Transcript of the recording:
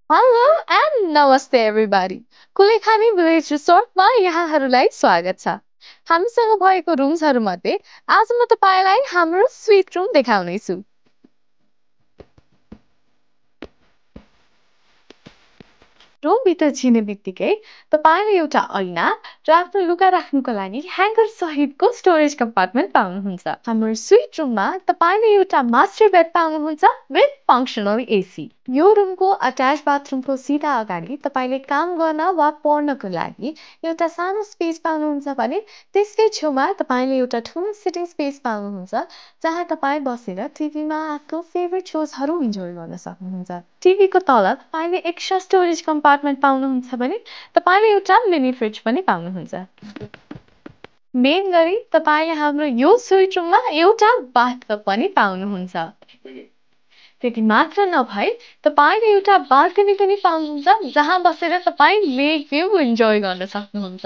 Hello and नमस्ते everybody Kulekhani village रिसोर्टमा यहाँहरूलाई स्वागत छ। हामीसँग भएको रुम्सहरूमध्ये आज म तपाईँलाई हाम्रो स्विट रुम देखाउनेछु। रुमभित्र छिर्ने बित्तिकै तपाईँले एउटा ऐना र आफ्नो लुगा राख्नुको लागि ह्याङ्गर सहितको स्टोरेज कम्पार्टमेन्ट पाउनुहुन्छ। हाम्रो स्विट रुममा तपाईँले एउटा मास्टर बेड पाउनुहुन्छ विथ फङ्सनल एसी। यो रुमको अट्याच बाथरुमको सिधा अगाडि तपाईँले काम गर्न वा पढ्नको लागि एउटा सानो स्पेस पाउनुहुन्छ भने त्यसकै छेउमा तपाईँले एउटा ठुलो सिटिङ स्पेस पाउनुहुन्छ जहाँ तपाईँ बसेर टिभीमा आफ्नो फेभरेट सोजहरू इन्जोय गर्न सक्नुहुन्छ। टिभीको तल तपाईँले एक्स्ट्रा स्टोरेज कम्पार्टमेन्ट पाउनुहुन्छ भने तपाईँले एउटा मिनी फ्रिज पनि पाउनुहुन्छ। मेन गरी तपाईँले हाम्रो यो स्विट रुममा एउटा बाथटब पनि पाउनुहुन्छ। त्यति मात्र नभई तपाईँले एउटा बाल्कनी पनि पाउनुहुन्छ जहाँ बसेर तपाईँ लेक भ्यू इन्जोय गर्न सक्नुहुन्छ।